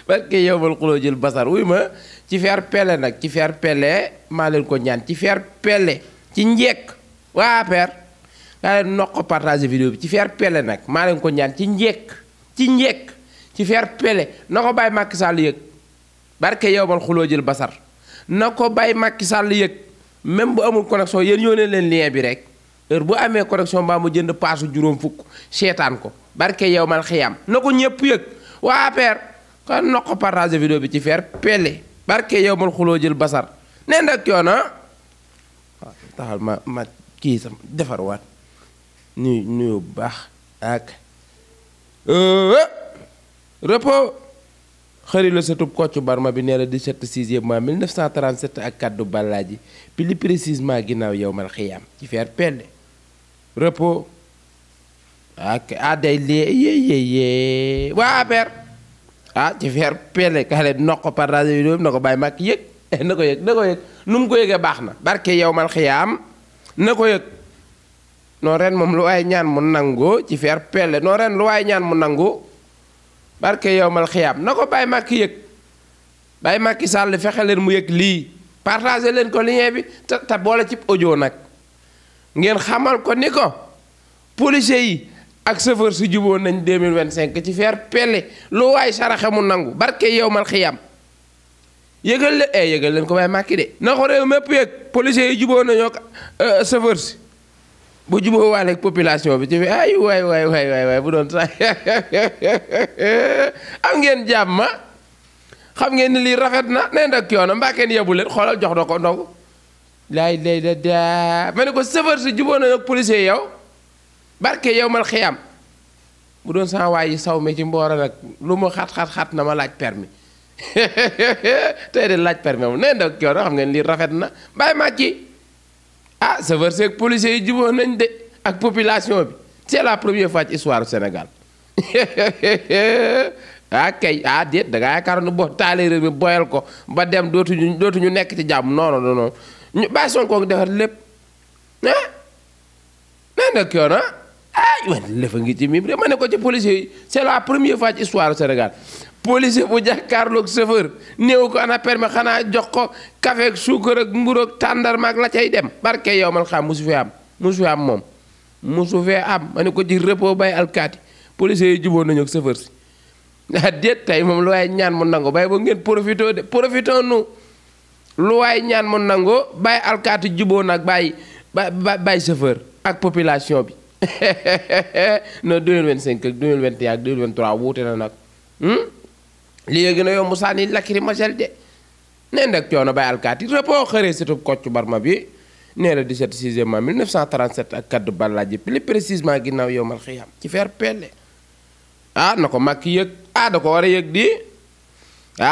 barke yow mal xuloo jël basar wuy ma ci fer pele nag ci fer pele maa leen ko ñaan ci fer pele ci njekk waa per daa leen noq ko partage vidéo bi ci fer pele nag maa leen ko ñaan ci njekk ci fer pele na ko bàyyi Macky Sall yëg barke yow mal xuloo jël basar na ko bàyyi Macky Sall yëg même bu amul connexion yéen yónnee leen lien bi rek heure bu amee connexion mbaa mu jënd paasu juróom fukk seetaan ko barke yow mal xiyam na ko ñëpp yëg waa per kon noq ko partage vidéo bi ci fer pele barke yow mal xuloo jël basar nee ndak yoona waaw taxal ma kii sam defar waat nuyu bu baax ak repos xëri la satub Kocc Barma bi nee la 17 6e mois 1937 ak kaddu Ballaaji plus précisément ginnaaw yow mal xiyam ci fer pelle repos ak day lee waa per ci fer pelle kale noq ko partage vidéo bi na ko bàyyi mag yëg na ko yëg nu mu ko yëgee baax na barke yow mal xiyam na ko yëg non ren moom lu waay ñaan mu nangu ci fer pelle non ren lu waay ñaan mu nangu barke yow mal xiyam na ko bàyyi Macky yëg bàyyi Macky Sall fexe leen mu yëg lii partagé leen ko lien bi te boole ci audio nag ngeen xamal ko ni ko policiers yi ak chauffeur si juboo nañ 2025 ci fer pelle lu waay saraxe mu nangu barke yow mal xiyam yëgal leen ko bàyyi Macky de na ko réew mépp yëg policiers yi juboo nañoo chauffeur si bu juboo waale ak population bi ci fi ay waay bu doon sax am ngeen jàmm xam ngeen ni lii rafet na nee ndak yoona mbaa kenn yebu leen xoolal jox na ko ndogu laay daa ma ne ko chauffeur si juboo nañu ak policier yow barke yow mal xiyam bu doon sax waay yi saw mi ci mboora nag lu mu xat na ma laaj permis tey de laaj permis moom nee ndak yoona xam ngeen lii rafet na bàyyi Macky chauffeur si ak policier yi juboo nañ de ak population bi c'est la première fois ci histoire du Sénégal déet da ngaa yaakaar ne boo taalee réew mi boyal ko ba dem dootuñu nekk ci jàmm non ñu bàyyi Sonko defar lépp nee nag yoon lefa ngi ci mim rek ma ne ko ci policier yi c'est la première fois ci histoire du Sénégal policier bu jàkkaarloog chauffeur néew ko ana permis xanaa jox ko café ak suukar ak mburu ak tàndarma ak la cay dem barke yow man xam musu fee am moom musu fee am ma ne ko ci repos bay alkaati policier yi juboo nañu ak chauffeur si déet tey moom lu waay ñaan mu nangu bay ba ngeen profité nu lu waay ñaan mu nangu bay alkaati juboo nag bay chauffeur ak population bi non 2025 ak 2021 ak 2023 wuute na nag lii gën a yomb sànni lacrymogène de nee nag coono bay alkaati repos xëree situb Kocc Barma bi nee la 17 6e mois 1937 ak kaddu Ballaaji plus précisément ginnaaw yow mal xiyam ci fer pelle na ko Macky yëg da ko war a yëg di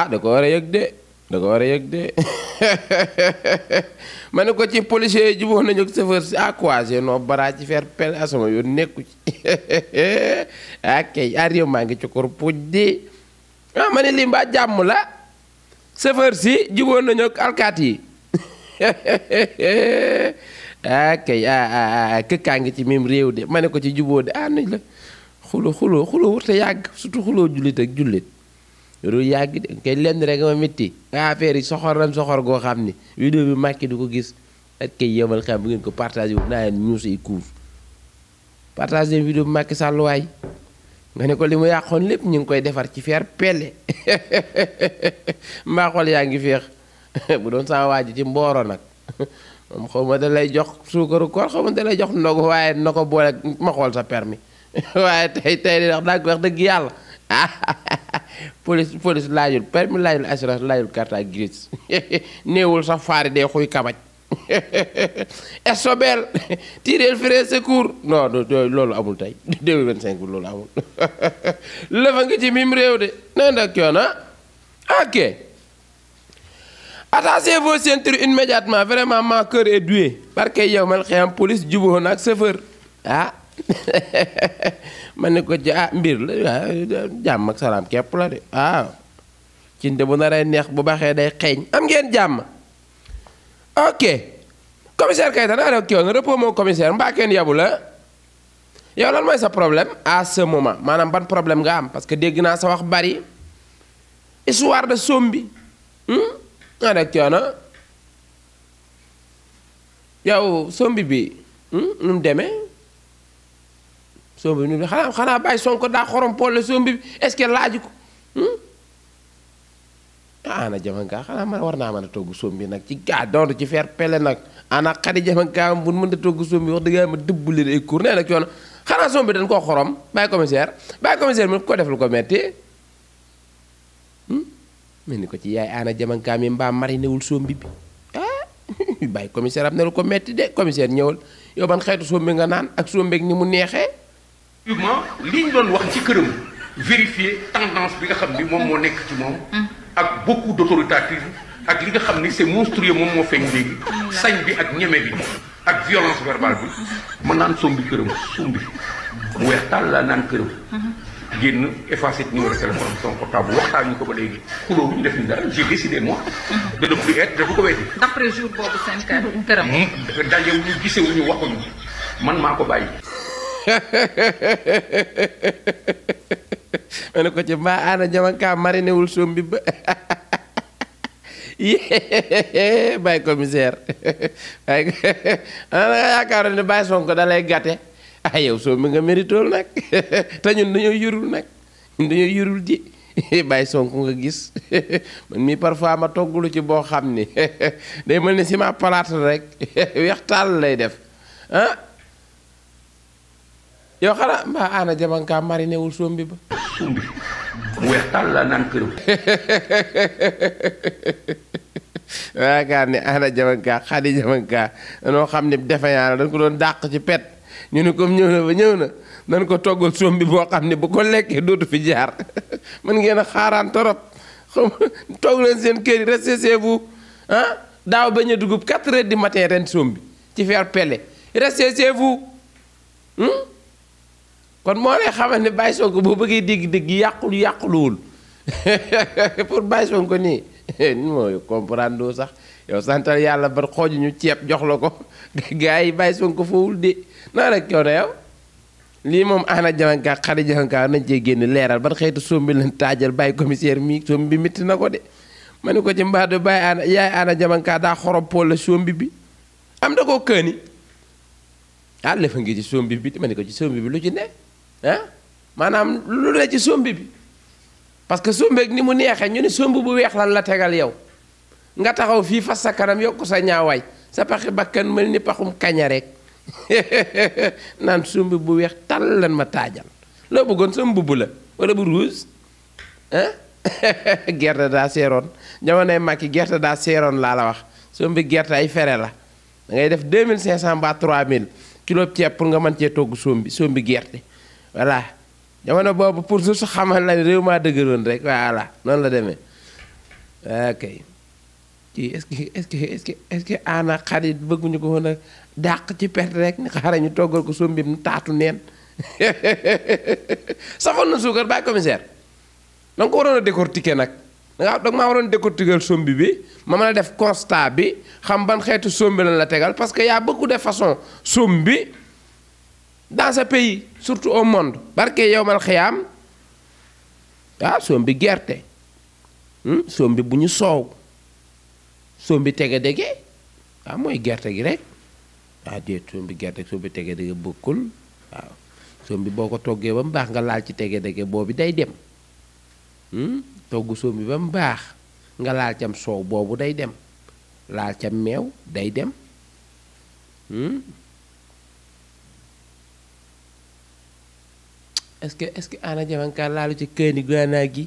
da ko war a yëg de ma ne ko ci policier yi juboo nañu ak chauffeur si croisé non bara ci fer pelle sama yoon nekku ci kay réew maa ngi ci kor puj di ma ne lii mbaa jàmm la chauffeur si juboo nañu ak alkaat yi kay këkkaa ngi ci même réew de ma ne ko ci juboo de nañ la xuloo wurte yàgg surtout xuloo jullit ak jullit yoru yàgg de kay lenn rek ma métti affaire yi soxor goo xam ni vidéo bi Macky du ko gis ak kay yemal xam bu ngeen ko partagé wu naa leen ñu say cours partagé vidéo bi Macky Sall waay nga ne ko li mu yàqoon lépp ñu ngi koy defar ci fer pelle mbaa xol yaa ngi féex bu doon sama waa ji ci mbooro nag moom xaw ma da lay jox suukaru koor xaw ma da lay jox ndogu waaye na ko boole ma xool sa permis waaye tey di wax dëgg yàlla police laajul permis laajul assurance laajul carte grise néewul sax faari dee xuy kamaj esobel tireel frais secours non loolu amul tey 2025 loolu amul lëfa ngi ci mim réew de nee ndak yoon ok attachez vos ceintures immédiatement vraiment mon cœur est doué parce que yow man xëyam police juboo na ak chauffeur ma ne ko ci mbir la jàmm ak salaam képp la de cinde bu naree neex bu baxee day xeeñ am ngeen jàmm ok commissaire Keita naa def ki woon repos moo commissaire mbaa kenn yabu la yow lan mooy sa problème à ce moment maanaam ban problème nga am parce que dégg naa sa wax bari histoire de sombi nga deg coono yow sombi bi nu mu demee sombi bi xanaa bàyyi Sonko daa xorom poole sombi bi est-ce que laaju ko ana jamankaa xanaa man war naa mën a togg sombi nag ci gaa doon ci faire pele nag ana xadi jamankaa bu mën a togg sombi wax dëgg ma dëbb leen ay cour nee na coono xanaa sombi dañ koo xorom bàyyi commissaire mi ko def lu ko metti mel ni ko ci yaay ana jamankaa mi mbaa mariné wul sombi bi bàyyi commissaire am ne lu ko metti de commissaire ñëwal yow ban xeetu sombi nga naan ak sombeeg ni mu neexee li ñu doon wax ci këram vérifier tendance bi nga xam ni moom moo nekk ci moom ak beaucoup d'autoritarisme ak li nga xam ni c'est monstrueux moom moo feeñ léegi sañ bi ak ñeme bi ak violence verbale bi ma naan sombi këram sombi mu weex tàll laa naan këram génn effacé ci numéro téléphone son portable waxtaan ñu ko ba léegi xuloo ñu def ni dara j'ai décidé moi de ne plus être dafa ko weddi d'après jour boobu seen këram dajewuñu gisewuñu waxuñu man maa ko bàyyi ma ne ko ci mbaa ana jamankaa mariné wul sombi ba bàyyi commissaire bàyyi ana nga yaakaaroon ne bàyyi Sonko da lay gàtte yow sombi nga méritool nag te ñun dañoo yurul nag ñun dañoo yurul ji bàyyi Sonko nga gis man mii parfois ma toggulu ci boo xam ni day mel ni si ma palaat rek weex tàll lay def yow xanaa mbaa ana jamankaa mariné wul sombi ba sombi mu weex tàll laa naan këram yaakaar ni ana jamankaa xadi jamankaa danoo xam ne defeyaa la dañ ko doon dàq ci pet ñu ne comme ñëw na ba ñëw na nan ko toggal sombi boo xam ne bu ko lekkee dootu fi jaar mën ngeen a xaaraan torop xam toog leen seen kër yi restez chez vous daaw bañ a dugub 4 heures du matin ren sombi ci faire pele restez chez vous kon moo lay xamal ne Baye Sonko boo bëggee dégg-dégg yàquluwul pour Baye Sonko nii mooy comprendre doo sax yow santal yàlla ba xooju ñu ceeb jox la ko gars yi Baye Sonko foowul de naa rek coono yow lii moom ana jamankaa xadi jamankaa nañ cee génn leeral ban xeetu sombi leen taajal bàyyi commissaire mi sombi bi métti na ko de ma ne ko ci mbaadu bàyyi ana yaay ana jamankaa daa xorom pool la sombi bi am da koo këni lefa ngi ci sombi bi ma ne ko ci sombi bi lu ci ne maanaam lu ne ci sombi bi parce que sombeeg ni mu neexee ñu ne sombi bu weex lan la tegal yow nga taxaw fii fas sa kanam yokk sa ñaawaay sa paxi bakkan mel ni paxum kaña rek naan sombi bu weex tal lan ma taajal loo bëggoon sa mbubb la wala bu rouge gerte daa seeroon jamonoy Macky gerte daa seeroon laa la wax sombi gerte ay fere la da ngay def 2500 ba 3000 kilo ceeb pour nga mën cee togg sombi gerte voilà jamono boobu pour su xamal la réew maa dëgëroon rek voilà noonu la demee ok kii est-ce que ana xarit bëgguñu ko woon a dàq ci perte rek ni xaaral ñu toggal ko sombi mu taatu neen saxoon na suukar bàyyi commissaire da nga ko waroon a décortiquer nag da maa waroon décortiquer sombi bi ma mën a def constat bi xam ban xeetu sombi lan la tegal parce que y a beaucoup de façons sombi dans ce pays surtout au monde barke yow mal xiyaam sombi gerte sombi bu ñu soow sombi tege dege mooy gerte gi rek déet sombi gerte sombi tege dege bokkul waaw sombi boo ko toggee ba mu baax nga laal ci tege dege boobu day dem togg sombi ba mu baax nga laal cam soow boobu day dem laal cam meew day dem est-ce que ana jamankaa laalu ci kaani guanaa gi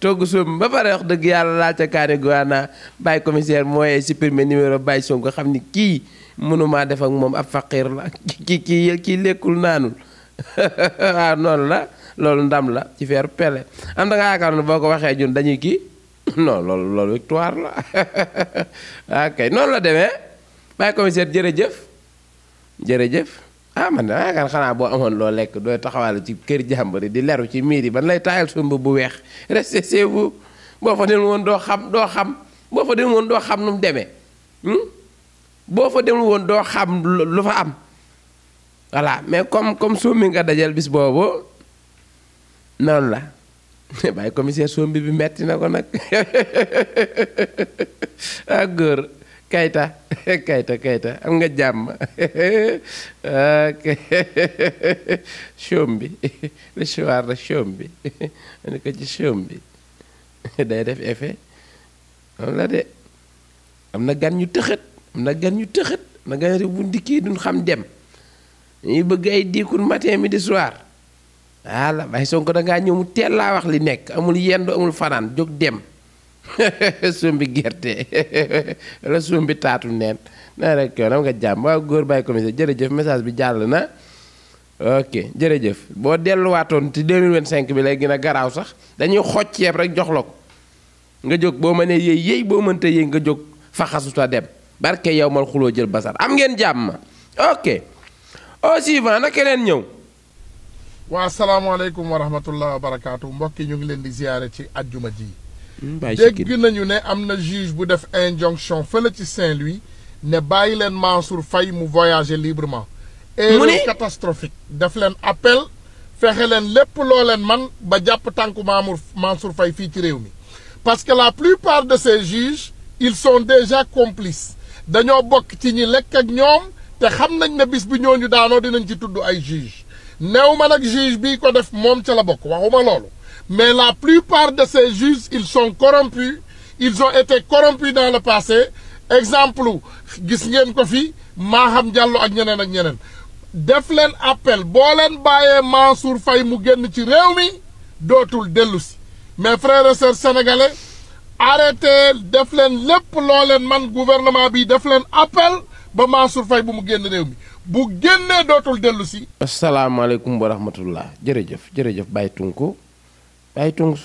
togg sombi ba pare wax dëgg yàlla laal ca kaani guanaa bàyyi commissaire mooy supprimer numéro Baye Sonko nga xam ni kii mënumaa def ak moom ab faqir la kii lekkul naanul waaw noonu la loolu ndam la ci faire pele am da nga yaakaar ne boo ko waxee ñun dañuy kii non loolu victoire la ok noonu la demee bàyyi commissaire jërëjëf man de yaakaar xanaa boo amoon loo lekk dooy taxawal ci kër jàmbur yi di leru ci miir yi ban lay taayal sombi bu weex restez chez vous boo fa demul woon doo xam boo fa demul woon doo xam nu mu demee boo fa demul woon doo xam lu fa am voilà mais comme sombi nga dajal bis boobu noonu la bàyyi commissaire sombi bi metti na ko nag ah góor kayta am nga jàmm sombi le soir de sombi ma ne ko ci sombi day def effet noonu la de am na gan ñu tëxët am na gan bu ndikki duñ xam dem ñuy bëgg ay diikul matin midi soir voilà Baye Sonko da ngaa ñëw mu teel laa wax li nekk amul yendu amul fanaan jóg dem sombi gerte wala sombi taatu neen naa rek yow am nga jàmm waaw góor Baye commissaire jërëjëf message bi jàll na ok jërëjëf boo delluwaatoon ci 2025 bi lay gën a garaaw sax dañuy xoj ceeb rek jox la ko nga jóg boo mënee yëy boo mënta yëy nga jóg faxasuta dem barke yow mal xuloo jël basar am ngeen jàmm ok au suivant na keneen ñëw. waa asalaamaaleykum wa rahmatullah wa barakaatu mbokk yi ñu ngi leen di ziare ci ajjuma ji. dégg nañu ne am na juge bu def injonction fële ci Saint-Louis ne bàyyi leen Mansour Faye mu voyager librement. erreur catastrophique def leen appel fexe leen lépp loo leen man ba jàpp tànku Mansour Faye fii ci réew mi. parce que la plupart de ces juges ils sont déjà complices dañoo bokk ci ñi lekk ak ñoom te xam nañ ne bis bi ñooñu daanoo dinañ ci tudd ay juges. néew ma nag juge bii ko def moom ca la bokk waxuma loolu mais la plupart de ces juges ils sont corrompus ils ont été corrompus dans le passé exemple gis ngeen ko fi Maham Diallo ak ñeneen def leen appel boo leen bàyyee Mansour Faye mu génn ci réew mi dootul dellu si mes frères et sœurs sénégalais arrêtez def leen lépp loo leen man gouvernement bi def leen appel ba Mansour Faye bu mu génn réew mi bu génnee dootul dellu si. asalaamaaleykum wa rahmatullah jërëjëf Baye Tunku Baye Tunku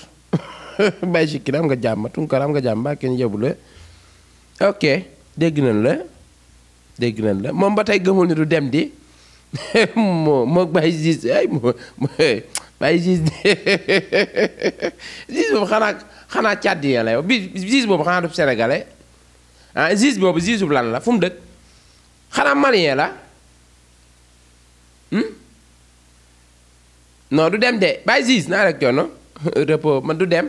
Baye Sikki am nga jàmm Tunkar am nga jàmm mbaa kenn yóbbu la ok dégg nañ la moom ba tey gëmul ni du dem di moo Baye Ziz ay Baye Ziz Ziz boobu xanaa càddi ya la yow bi Ziz boobu xanaa du sénégalais ah Ziz boobu Ziz bu lan la fu mu dëkk xanaa malien la. non du dem de Baye Ziz naa rek coono repos man du dem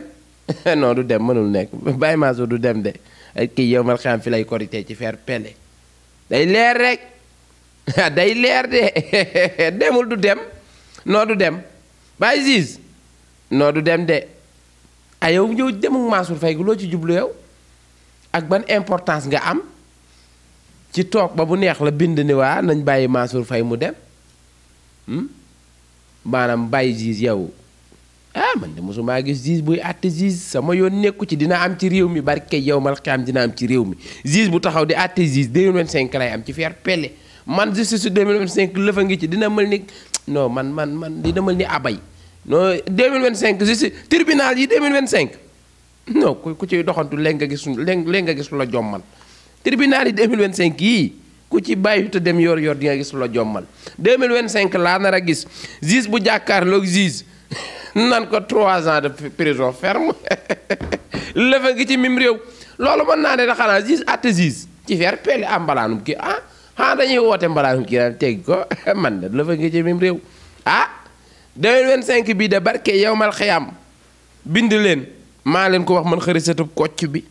non du dem mënul nekk Baye Mansour du dem de ay kii yow mal xam fi lay korité ci fer pele day leer rek day leer de demul du dem non du dem Baye Ziz non du dem de ay yow ñëw demuk Mansour Faye gu loo ci jublu yow ak ban importance nga am ci toog ba bu neex la bind ni waa nañ bàyyi Mansour Faye mu dem maanaam Baye Ziz yow man de mosuma gis Ziz buy àtte Ziz sama yoon nekku ci dina am ci réew mi barke yow mal xam dina am ci réew mi Ziz bu taxaw di àtte Ziz 2025 lay am ci fer pele man justice 2025 lëfa ngi ci dina mel ni non man dina mel ni abay non 2025 justice tribunal yi 2025 non ku ci doxantu léegi nga gis lu la jommal tribunal yi 2025 yii ku ci bàyyi te dem yor di nga gis lu la jommal 2025 laa nar a gis Ziz bu jàkkaarloog Ziz nan ko 3 ans de prison ferme lëfa ngi ci mim réew loolu mën naa ne da xanaa Ziz àtte Ziz ci fer pele am mbalaanum kii dañuy woote mbalaanum kii daan tegg ko man de lëfa ngi ci mim réew 2025 bii de barke yow mal xiyam bind leen maa leen ko wax man xërisatub kocc bi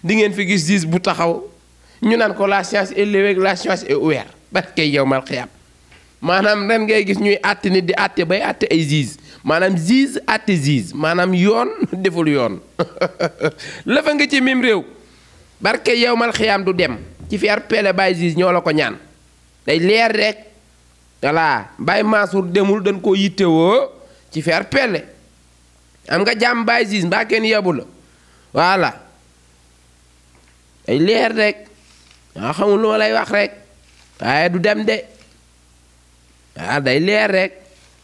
di ngeen fi gis Ziz bu taxaw ñu naan ko la science est levée la science est ouverte barke yow mal xiyam maanaam ren ngay gis ñuy àtte nit di àtte bay àtte ay Ziz maanaam Ziz àtte Ziz maanaam yoon deful yoon lëfa nga ci mim réew barke yow mal xiyam du dem ci fer pele Baye Ziz ñoo la ko ñaan day leer rek voilà Baye Mansour demul dañ koo yittewoo ci fer pele am nga jàmm Baye Ziz mbaa kenn yebu la voilà day leer rek waa xamul lu ma lay wax rek waaye du dem de day leer rek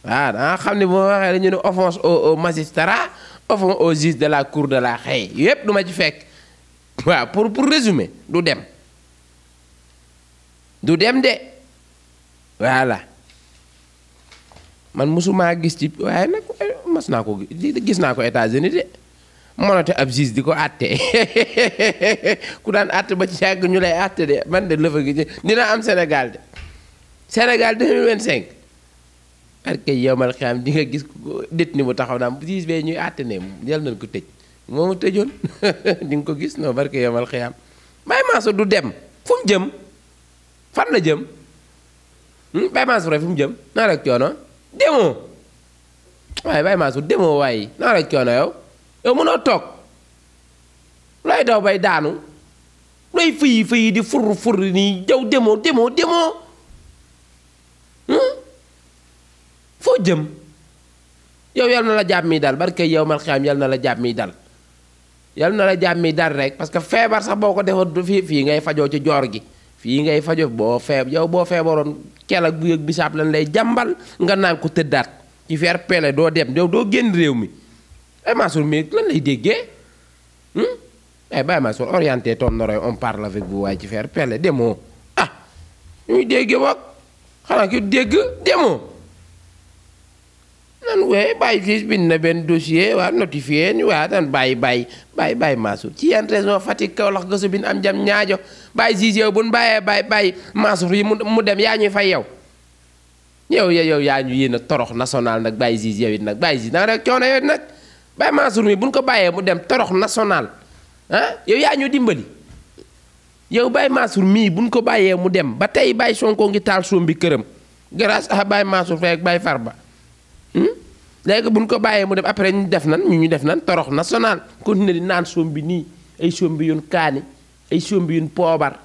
waaw danga xam ne bu ma waxee dañu ne offense au magistrat offense au juge de la cour de la xëy yépp du ma ci fekk waaw pour résumer du dem de voilà man mosumaa gis ci waaye nag mas naa ko gis naa ko États-Unis de monote ab juge di ko àtte ku daan àtte ba ci yàgg ñu lay àtte de man de lëfa gi dina am Sénégal de Sénégal 2025 parce que yomal xam di nga gis det ni mu taxaw naam gis bee ñuy àtte ne yal nañ ko tëj moomu tëjoon di nga ko gis non barke yomal xiyam Baye Mansour du dem fu mu jëm fan la jëm Baye Mansour fu mu jëm naa rek coono demoo waaye Baye Mansour demoo waaye naa rek coono yow mënoo toog looy daw bay daanu looy fëyi di fur nii jaw demoo foo jëm yow yal na la jàmm yi dal barke yow mal xiyam yal na la jàmm yi dal yal na la jàmm yi dal rek parce que feebar sax boo ko defoon fii ngay fajoo ci joor gi fii ngay fajoo boo feebaroon kel ak bu yëg bisaab lan lay jàmbal nga naan ko tëddaat ci feer pele doo dem yow doo génn réew mi Baye Mansour mi lan lay déggee Baye Mansour orienté ton oreille on parle avec vous waaye ci feer pele demoo ñuy déggee boog xanaa ki dégg demoo nan wee bàyyi fii bind na benn dossier waa notifié ñu waa dan bàyyi Mansour ci yenn région Fatick Kaolack gëstu bi am jam ñaajo bàyyi siis yow bu nu bàyyi Mansour yi mu dem yaa ñuy fay yow yaa ñu yéen a torox national nag bàyyi siis yow it nag bàyyi siis nag rek coono yow it nag bàyyi Mansour mi bu ñu ko bàyyee mu dem torox national yow yaa ñu dimbali yow Baye Mansour mii bu ñu ko bàyyee mu dem ba tey Baye Sonko ngi taal soom bi këram grâce à Baye Mansour Faye ak Baye Farba léegi bu ñu ko bàyyee mu dem après ñu def nan torox national continuer di naan soom bi nii ay soom bi yun kaani ay soom bi yun poobar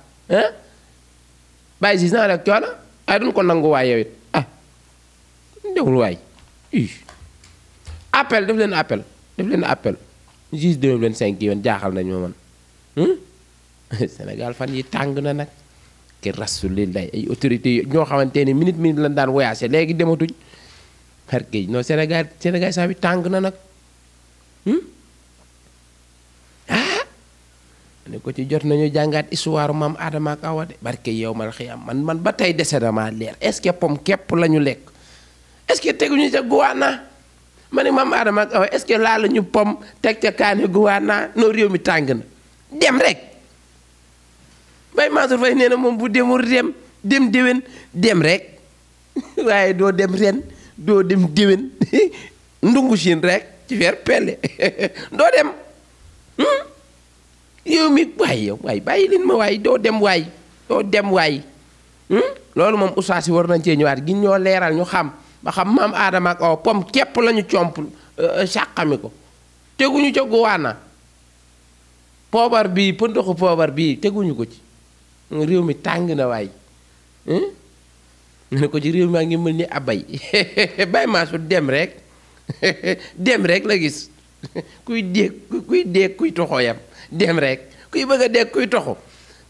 Baye si naa rek coono ay duñ ko nangu waay yow it dewul waay appel def leen appel juge 2025 yi yoon jaaxal nañ ma man Sénégal fan yi tàng na nag ki rasulillah ay autorités ñoo xamante ne minute lañ daan voyagé léegi dematuñ xarkey non Sénégal saa bi tàng na nag ne ko ci jot nañu jàngaat histoire maam Adama ak Awa de barke yow mal xiyam man ba tey dese dama leer est-ce que pom képp la ñu lekk est-ce que teguñu ca guwaana ma ne maam Adama ak Awa est-ce que laa la ñu pom teg ca kaani guwaana noo réew mi tàng na dem rek Baye Mansour Faye nee na moom bu demul dem déwén dem rek waaye doo dem ren doo dem déwén ndungu siin rek ci weer pelle doo dem yow mi waay yow waay bàyyi leen ma waay doo dem waay loolu moom ustaas yi war nañ cee ñëwaat gi ñoo leeral ñu xam ba xam maam Adama ak Awa pom képp lañu comp sàqami ko teguñu ca guwaana poobar bii pëndoxu poobar bii teguñu ko ci réew mi tàng na waay ne ko ci réew maa ngi mel ni abay Baye Mansour dem rek la gis kuy dee kuy toxo yam dem rek kuy bëgg a dee kuy toxo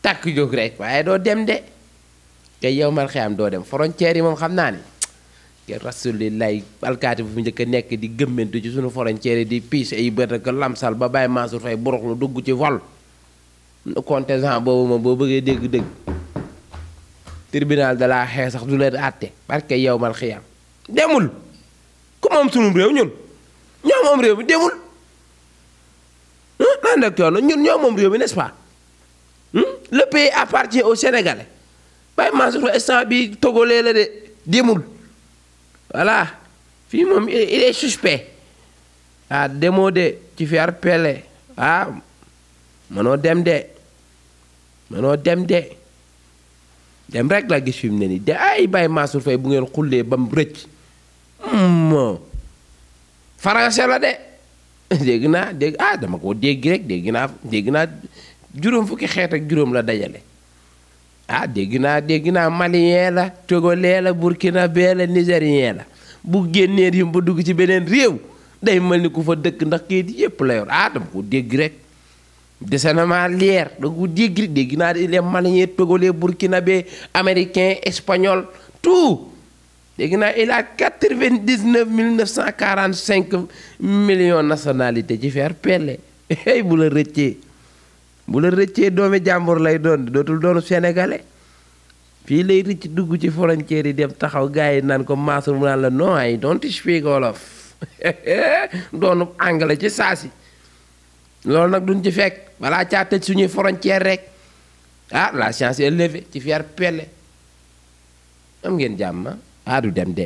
tàkk jóg rek waaye doo dem de te yow mal xeyam doo dem frontière yi moom xam naa ni ke rasulillahi alkaati bu fi njëkk a nekk di gëmmentu ci suñu frontière yi di piis ay bët ak lamsal ba Baye Mansour Faye buruxlu dugg ci vol contingent boobu moom boo bëggee dégg-dégg tribunal de la xee sax du leen àtte parce que yow mal xiyam demul ku moom sunum réew ñun ñoo moom réew mi demul naan rek coono ñun ñoo moom réew mi n'est-ce pas le pays appartient aux Sénégalais Baye Mansour instant bi togolais la de demul voilà fii moom il est suspect demoo de ci fi pele mënoo dem de dem rek la gis fi mu ne nii de ay Baye Mansour Faye bu ngeen xullee ba mu rëcc français la de dégg naa dama ko dégg rek dégg naa juróom fukki xeet ak juróom la dajale dégg naa malien la togolais la burkinabé la nigérien la bu génnee rim ba dugg ci beneen réew day mel ni ku fa dëkk ndax kayit yépp la yor dama ko dégg rek dese na maa leer da ko dégg naa les maliens togolais burkinabé américain espagnol tout dégg naa il a 99 945 millions nationalité ci faire pelle hey bu la rëccee doomi jàmbur lay doon dootul doonu sénégalais fii lay rëcc dugg ci frontière yi dem taxaw gars yi naan ko Mansour mu naan la non I don't speak Wolof doonu anglais ci saasi loolu nag duñ ci fekk balaa caa tëj suñuy frontière rek la science est levée ci faire pelle am ngeen jàmm du dem de